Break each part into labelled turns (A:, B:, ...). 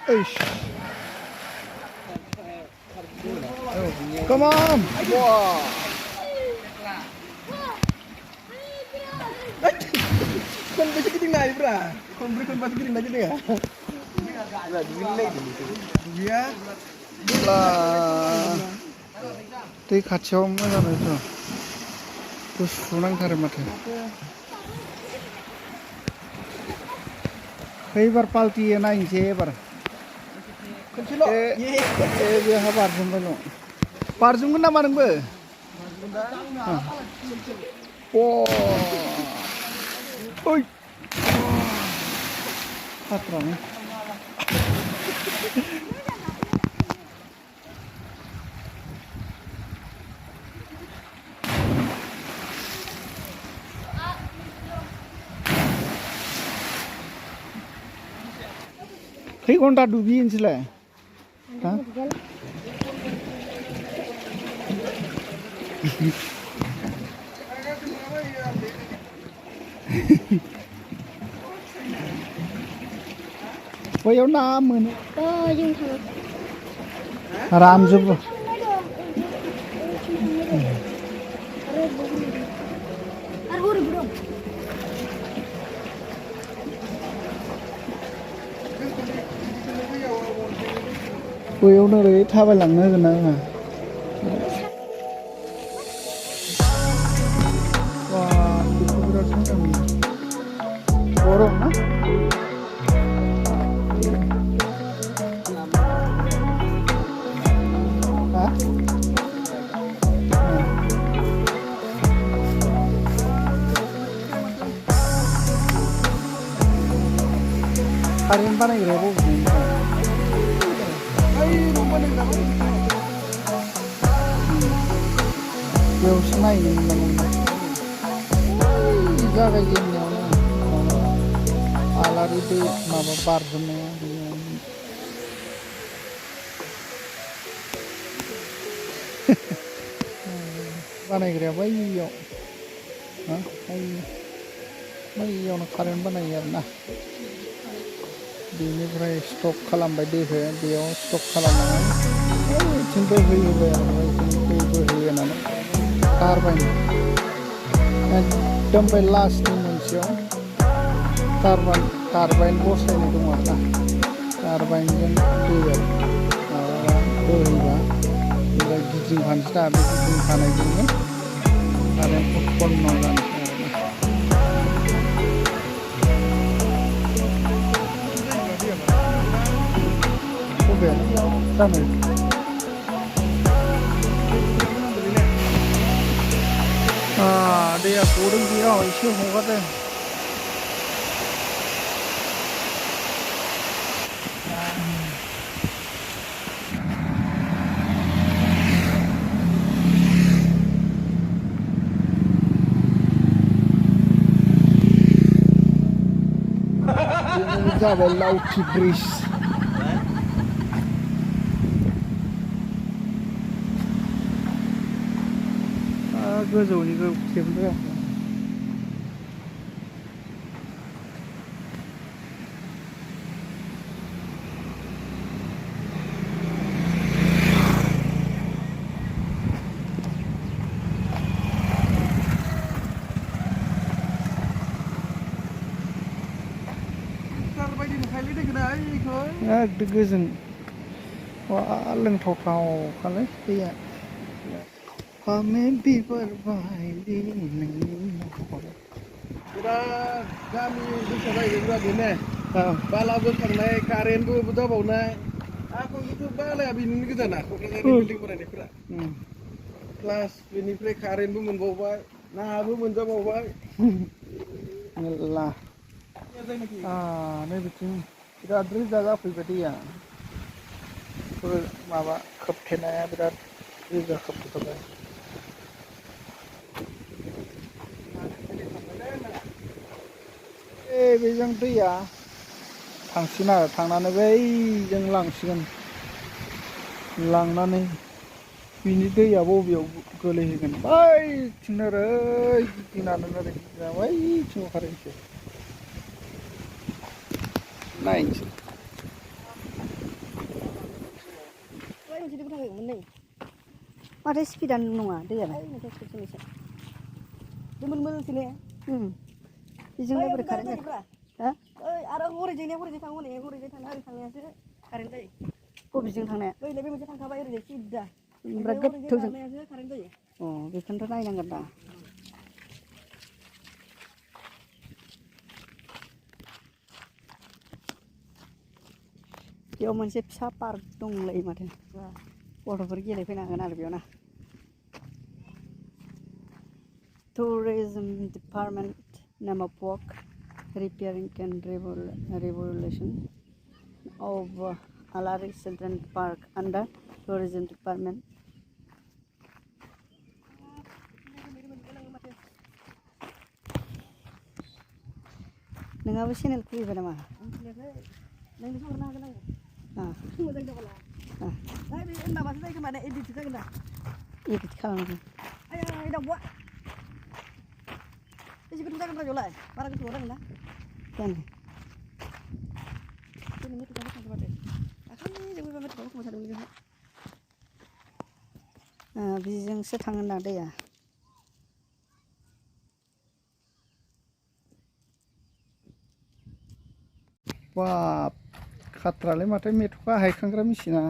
A: Eish. Come on. Wow. Con cái tiếng này bra. Con bắt cái tiếng này chứ nè. Là đứng lên đi. Yeah. Là दै खाथियाव मोजां नुयो गुसु नांथारो माथो एबार पाल्टियो नायनोसै एबार बेहा बारजुमबाय दं बारजुमगोन नामा नोंबो ओइ हाथ्रानो खै घन्टा दुगैयो नोंसोरलाय बैयाव ना मोनो रानजोबो बैयावनो ओरै थाबायलांनो होगोन ना होआ वा बेखौ बिराद मोजां मोनो गरम ना कारेन्ट बानायग्राया बबेनि बेयावसो नायनो मोननांगौ जागायजेननायावनो आलारि दै माबा बारजुमनाया बानायग्राया बैयाव बैयावनो कारेन्ट बानायो आरोना बेनिफ्राय स्टक खालामबाय दैखौ बेयाव स्टक खालामनानै ओइथिं बोहैहोबाय आरो ओइथिं दै बोहैहोनानै टारबाइन एकदम बे लास्टनि मोनसेयाव टारबाइन बसायनाय दं आरोना टारबाइनजों दैया माबा बोहैबा ओमफ्राय गिदिंफानोसै दा बे गिदिंफानायजोंनो कारेन्ट उत्पन्न जानोसै आरोना दैया गदों बेयाव एसे हगारदों बेनो जाबाय लावथि ब्रिज गोजौनिखौ खेबनो एकदम गोजोन वा लोंथावथावखालै दैया फामे बिबार बायदि बिराद गामि गोसो जायो बिराद बेनो बाला बोखांनाय कारेन्टबो जाबावनाय आंखौ जिथु बालाया बेनिनो गोजाना क'क्राझारनि बिल्डिं बानायनायफोरा प्लास बेनिफ्राय कारेन्टबो मोनबावबाय नाबो मोनजाबावबाय मेरला नै बिथिं बिराद रोजा जाफैबाय दैया माबा खोबथेनाया बिराद रोजा खोबथेबाय बेजों दैया थांसिगोन आरो थांनानै बैजों लांसिगोन लांनानै बिनि दैया बबेयाव गोलैहैगोन बैथिंनो ओरै गिदिंनानै ओरै बैथिं ओंखारहैसै नायनोसै
B: माथो स्पिडानो नङा दैयालाय बेजोंलाय बोरै कारेन्ट जाखो
C: आरो हरैजों थाङो हनै हरैजों थाङो ओरै थांनायासो कारेन्ट जायो
B: बबेजों थांनाया
C: बैलाय बे मोनसे थांखाबाय ओरैजाय सिद्दा
B: ओमफ्राय
C: हरैजों
B: गोथौजों
C: बारनायासो कारेन्ट जायो
B: अ बेखौनोथ' नायनांगोन दा बेयाव मोनसे फिसा पार्क दंलै माथो गथ'फोर गेलेफैनो हागोन आरो बेयाव ना Tourism Department name of work repairing and revolution of Alari Children Park under Tourism Department. नोंहाबो चेनेल खुलिबाय नामा?
C: नोंनो हरनो हागोन आङो मोजां जाबाला बे माबासो जायो खोमा एडिट जागोन दा
B: एडिट खालामदों
C: आया दाउआ बेसे गोथौ जागोन रायजोआवलाय बारा गोथौ जागोन ना
B: जानो
C: जोंनि मेथ'खाखौ थांखो माथो दाखालि जों बे मेथ'खाखौ खोमा सानदोंमोन जोंहा
B: बिजोंसो थाङो ना दैया
A: बाब खाथ्रालै माथो मेथ'खा हायखांग्रा मेसिना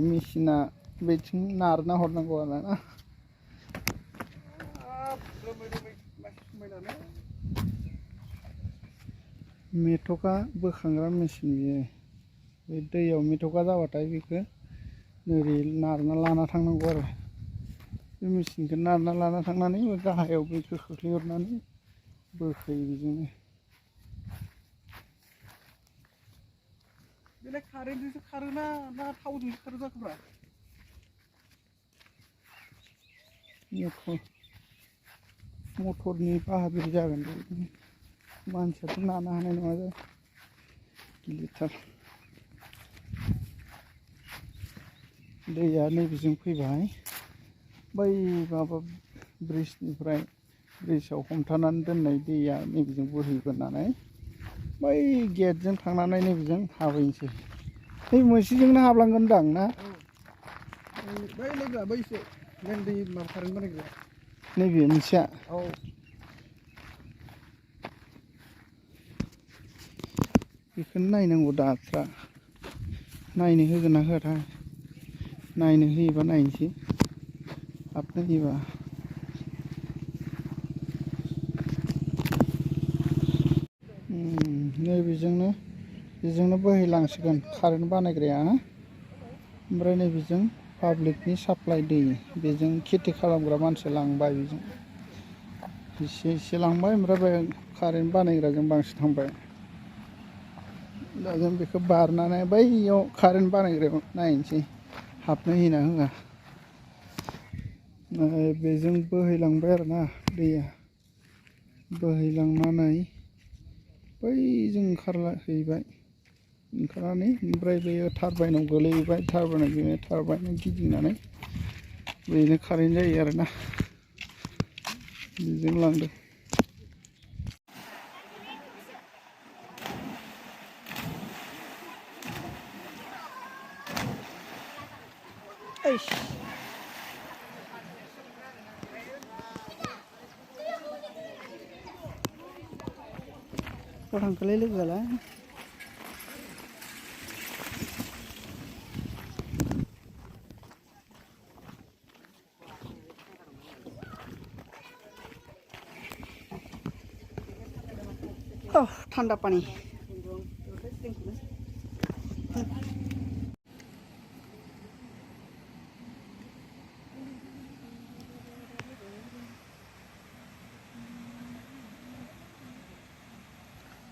A: मेसिना बेथिं नारना हरनांगौ आरो ना मेथ'खा बोखांग्रा मेसिन बियो बे दैयाव मेथ'खा जाबाथाय बेखौ ओरै नारना लाना थांनांगौ आरो बे मेसिनखौ नारना लाना थांनानै गाहायाव बेखौ खोख्लैहरनानै बोखोयो बेजोंनो बेलाय कारेन्टजोंसो खारोना ना थावजोंसो खारो जाखोब्रा मटरनि बाहादुरि जागोन बे मानसियाथ' नानो हानाय नङा गिलिरथार दैया नैबेजों फैबाय बै माबा ब्रिजनिफ्राय ब्रिजआव हमथानानै दोननाय दैया नैबेजों बोहैबोनानै बै गेटजों थांनानै नैबेजों हाबहैनोसै बै मोनसेजोंनो हाबलांगोनदां ना बै लोगोआ बैसो मेन दै माबा कारेन्ट बानायग्राया नैबे मोनसेया औ बेखौनो नायनांगौ दाफ्रा नायनो होगोन ना होआथाय नायनो होयोबा नायनोसै हाबनो होयोबा बेजोंनो बोहैलांसिगोन कारेन्ट बानायग्राया ओमफ्राय नैबेजों पाब्लिकनि साप्लाइ दै बेजों खेथि खालामग्रा मानसि लांबाय बेजों एसे लांबाय ओमफ्राय बे कारेन्ट बानायग्राजों बांसिन थांबाय दा जों बेखौ बारनानै बैयाव कारेन्ट बानायग्रायाव नायनोसै हाबनो होयोना होआ बेजों बोहैलांबाय आरोना दैया बोहैलांनानै बैजों ओंखारहैबाय ओंखारनानै ओमफ्राय बेयो टारबाइनाव गोलैहैबाय टारबाइनाव गिदिंनानै बेनो कारेन्ट जायो आरोना बेजों लांदों
B: थांखोलै लोगोआलाय ঠান্ডা পানি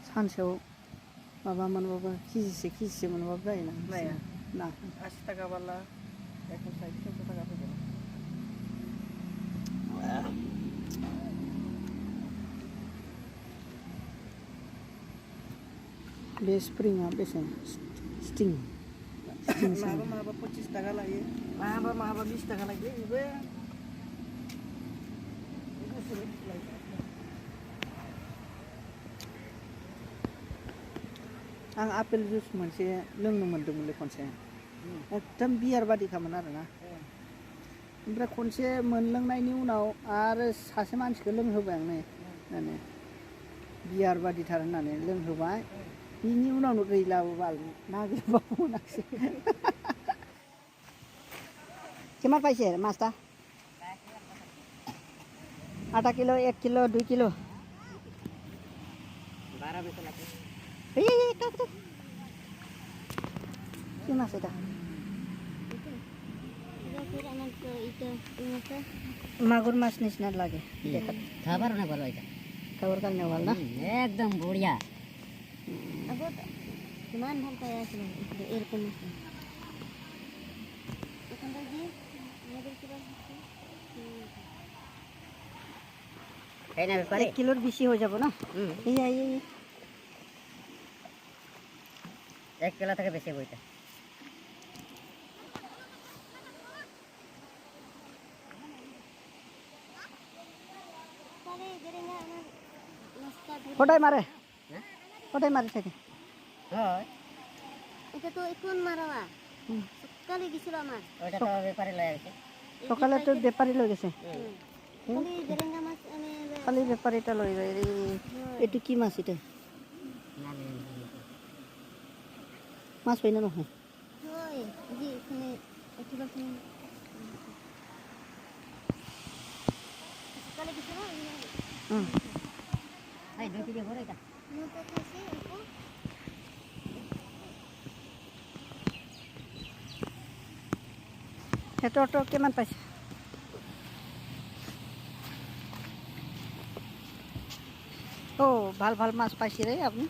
B: सानसेयाव माबा मोनबाबो केजिसे मोनबाबो जायोना नाया ना
C: 80 टाका बाला 160 टाका फैगोन
B: बे स्प्रिंआ बेसेन स्टिं
C: माबा 25 टाका लायो माबा 20 टाका लायो बेबो
B: आं आपेल जुस मोनसे लोंनो मोनदोंमोनलै खनसे एकदम बियार बादिखामोन आरोना ओमफ्राय खनसे मोनलोंनायनि उनाव आरो सासे मानसिखौ लोंहोबाय आं माने बियार बादिथार होननानै लोंहोबाय बिनि उनावनो गैलाबो बाल नागिरबाबो मोनाखिसै किमान पाइसे माछटा आधा किलो 1 किलो 2 किलो 12 में चला itu কি মাছ এটা মাগুর মাছ নিচিনা লাগে দেখাত খাবার না ভালো এটা খাবার কারণে ভালো না একদম বড়িয়া আগত কিমান ভাল পাই আছিল এরকম মাছ এখানটা গিয়ে আমাদের কিবা এই না ব্যাপারে 1 কিলোর বেশি হয়ে যাব না এই 1 কিলো থেকে বেশি বইটা কোটাই মারে কোটাই মারে থাকে হয় এটা তো এখন মারাবা সকালে গিয়েছিল আমার ওটা তো ব্যাপারী লয়ে গেছে সকালে তো ব্যাপারী লয়ে গেছে খালি গেরেঙ্গা মাছ খালি ব্যাপারীটা লয়ে যায় এটু কি মাছ এটা মাছ পাই না নহয় হয় জি এখানে একটু বাকি সকালে গিয়েছিল এই দুই কেজি ভরে এটা মুটা খাসি অল্প এটা কেমন পাইছে ও ভাল ভাল মাছ পাইছি রে আপনি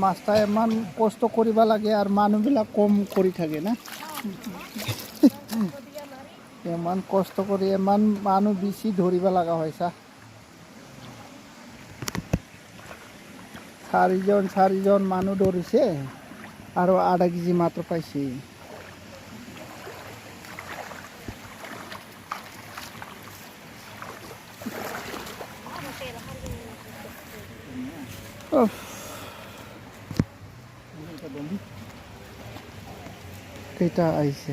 B: মাছটা ইমান কষ্ট কৰিব লাগে আৰু মানুহবিলাক কম কৰি থাকে না ইমান কষ্ট কৰি ইমান মানুহ বেছি ধৰিব লগা হয় চা চাৰিজন মানুহ ধৰিছে আৰু আধা কেজি মাত্ৰ পাইছে কেইটা আহিছে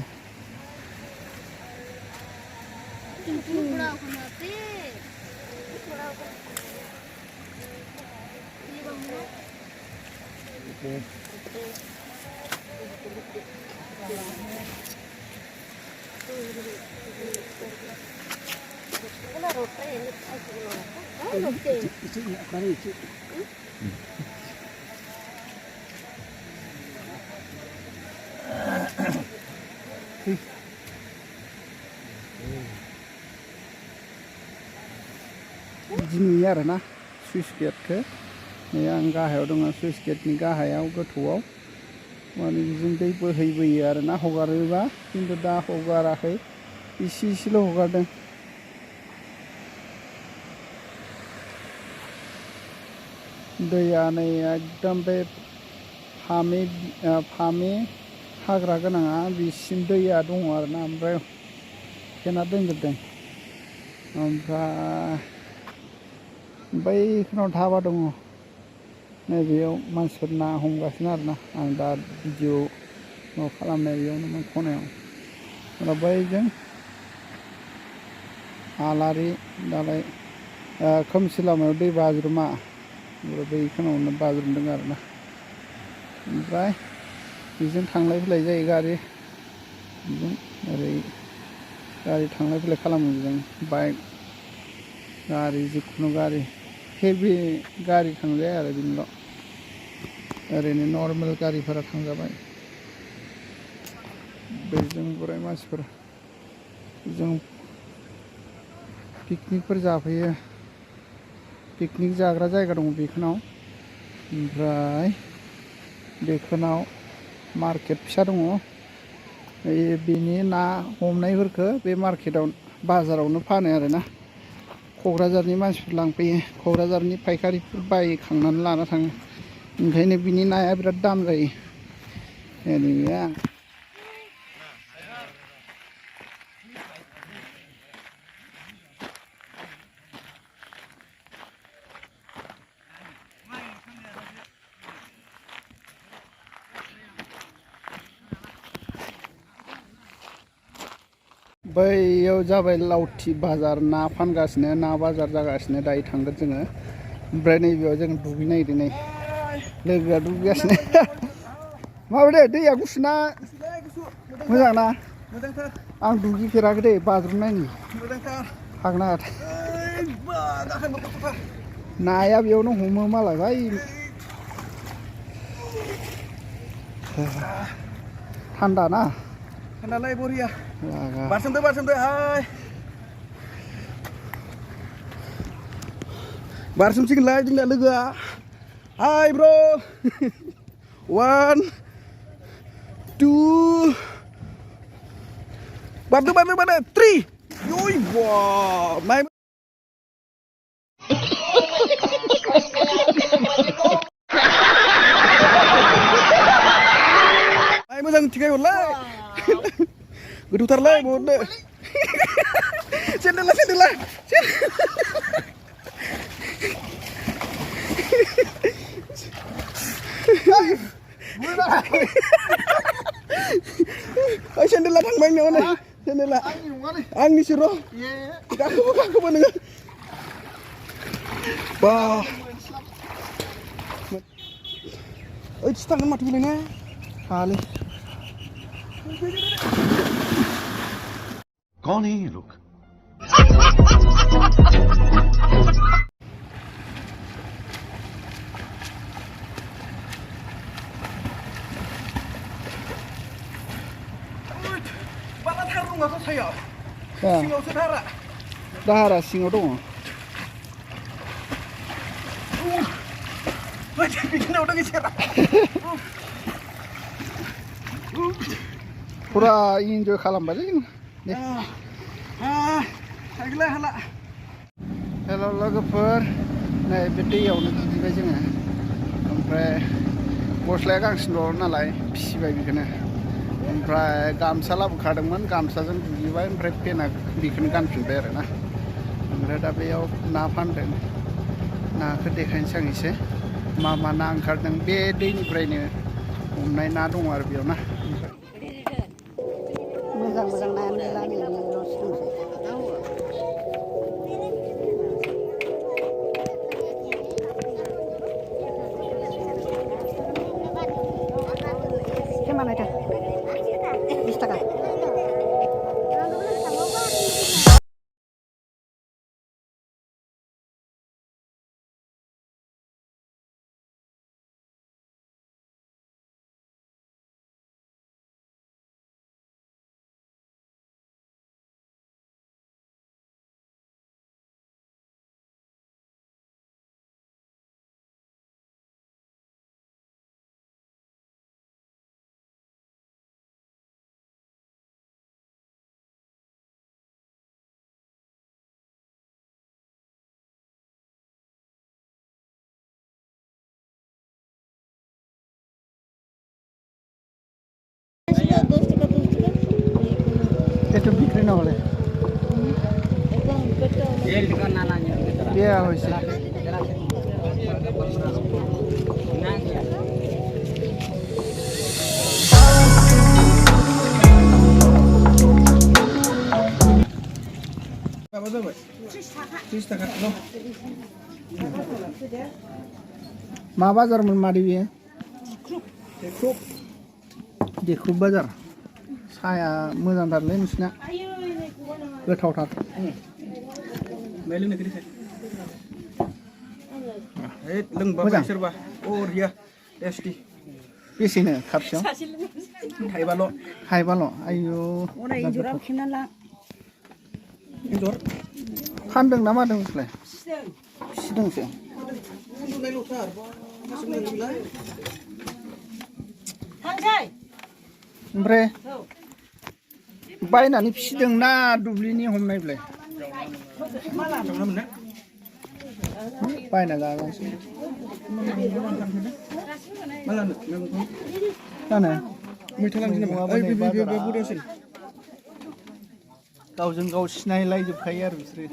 B: नुयो आरोना सुइस गेटखौ नै आं गाहायाव दङ सुइस गेटनि गाहायाव गोथौआव माने बेजों दै बोहैबोयो आरोना हगारोबा खिन्थु दा हगाराखै इसेल' हगारदों दैया नै एकदम बे फामे हाग्रा गोनाङा बिसिम दैया दङ आरोना ओमफ्राय थेना दोनजोबदों ओमफ्राय बैखिनाव धाबा दङ नैबेयाव मानसिफोर ना हमगासिनो आरोना आं दा भिडिअ खालामनाय बेयावनो खनायाव ओमफ्राय बैजों आलारि दालाय खोमसि लामायाव दै बाज्रुमा बैखिनावनो बाज्रुमदों आरोना ओमफ्राय बेजों थांलाय फैलाय जायो गारि बेजों ओरै गारि थांलाय फैलाय खालामो जों बाइक गारि जिखुनु गारि हेभि गारि थांजाया आरो बिनिल' ओरैनो नर्मेल गारिफोरा थांजाबाय बेजों बोराय मानसिफोर जों पिकनिकफोर जाफैयो पिकनिक जाग्रा जायगा दङ बेखिनाव ओमफ्राय बेखिनाव मार्केट फिसा दङ बेनि ना हमनायफोरखौ बे मार्केटाव बाजारावनो फानो आरोना क'क्राझारनि मानसिफोर लांफैयो क'क्राझारनि फायखारिफोर बायखांनानै लाना थाङो
D: ओंखायनो बिनि नाया बिराद दाम जायो ओरैनो बैयाव जाबाय लावथि बाजार ना फानगासिनो ना बाजार जागासिनो दायो थांगोन जोङो ओमफ्राय नैबेयाव जों दुगैनो नागिरदों नै लोगोआ दुगैगासिनो माबायदि दैया गुसुना मोजां ना आं दुगैफेराखै दे बाज्रुमनायनि हागोन ना नाया बेयावनो हमो मालाय बै थान्दा ना
A: थान्दालाय बरिया बारसोमदो हाय बारसोमसिगोनलाय जोंना लोगोआ हाय ब्र 1 2 बारदो 3 योय वाह माय मोजां थिखाय हरलाय गोथौथारलाय बहुतनो सेन्देला सेन्देला थांबाय नोङो सेन्देला आंनिसो र' गाखोबो नोङो बा ओइथिं थांगोन माथो बेलाय ना हालै
E: कौन है ये लोग
A: बाला थारुङाथ' सायाव सिङावसो धारा
D: दाहारा सिङाव दङ
A: बिदिनो उdah geser
D: फुरा इन्जय खालामबायलै जों
A: थागोनलाय हाला
D: हेल' लोगोफोर नै बे दैयावनो दुगैबाय जोङो ओमफ्राय गस्लाया गांसे दं नालाय फिसिबाय बेखौनो ओमफ्राय गामसा लाबोखादोंमोन गामसाजों दुगैबाय ओमफ्राय पेना बेखौनो गानफिनबाय आरोना ओमफ्राय दा बेयाव ना फानदों नाखौ देखायनोसै आं एसे मा मा ना ओंखारदों बे दैनिफ्रायनो हमनाय ना दङ आरो बेयाव ना मोजां मोजां ना मेला ल'सो दंसै Mana itu? 20 taka. Itu bikin oleh. Dia harus.
A: Apa tuh, Pak? 30 taka. Loh.
D: मा बाजारमोन मादै बेयो
A: Dekrup.
D: देखुब बाजार साया मोजांथारलै नोंसिना गोथावथार
A: Melu negeri saya. Lembab serba. Oh dia, tasty.
D: बेसेनो खापसेयाव
A: Thaibalok.
D: थाइबाल' आयौ
C: Ora injuran kinala.
A: Injor.
D: फानदों ना मादों नोंसोरलाय फिसिदोंसो
A: Sungai lutar. Masuk lagi lah.
C: Hangsai.
D: ओमफ्राय बायनानै फिसिदों ना दुब्लिनि हमनायलाय
A: Mana mana?
D: बायना जागासिनो
A: मालानो मैगंखौ
D: जानो
A: मैथा लांसै नामा ओइ बे बुदावसिन
D: गावजों गाव सिनायलायजोबखायो आरो बिसोरो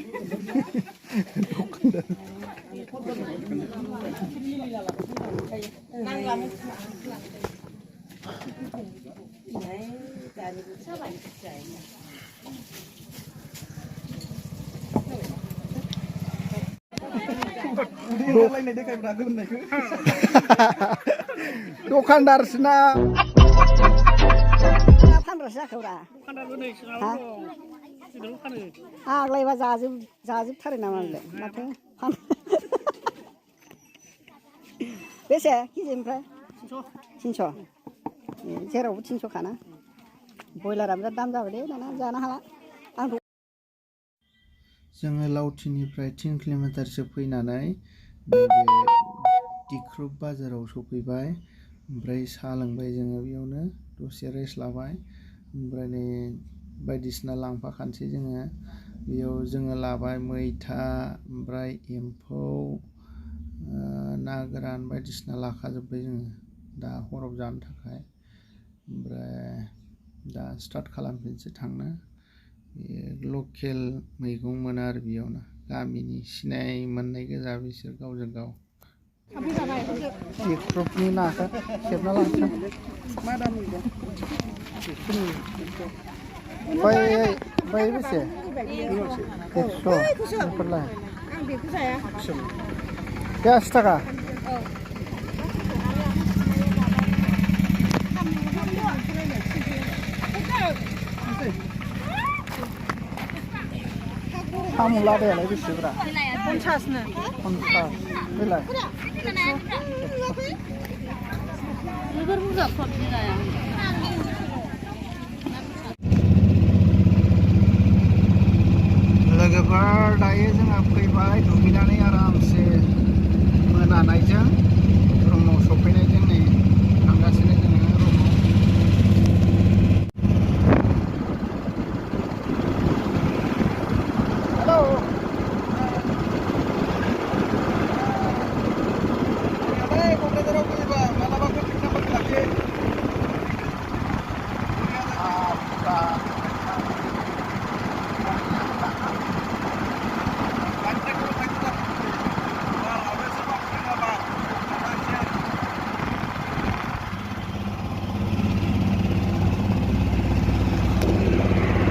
D: दखानदारसोना
C: फानग्रासो जाखोब्रा आग्लायबा जाजोबथारो नामा माथो बेसे केजिनिफ्राय 300 जेरावबो 300 खाना बयलारा बिराद दाम जाबाय दे दाना जानो हाला आं
D: जोङो लावथिनिफ्राय 3 किल'मिटारसो फैनानै नैबे दिख्रुब बाजाराव सफैबाय ओमफ्राय साहा लोंबाय जोङो बेयावनो दसे रेस्ट लाबाय ओमफ्राय नै बायदिसिना लांफाखानोसै जोङो बेयाव जोङो लाबाय मैथा ओमफ्राय एम्फौ ना गोरान बायदिसिना लाखाजोब्बाय जोङो दा हराव जानो थाखाय ओमफ्राय दा स्टार्ट खालामफिनसै थांनो लकेल मैगं मोनो आरो बेयावनो गामिनि सिनाय मोननाय गोजा बिसोर गावजों गाव दिख्रुबनि नाखौ सेबना लांसै
A: मा दामनि
D: बै बेसे 100 बेफोरलाय
C: आं बेखौ जाया
D: 80 थाखा साम' लादायालाय बेसेब्रा
C: 50नो
D: 50 बेलाय
B: जोबोर बुरजा खबि जाया
D: लोगोफोर दायो जोंहा फैबाय दुगैनानै आरामसे मोनानायजों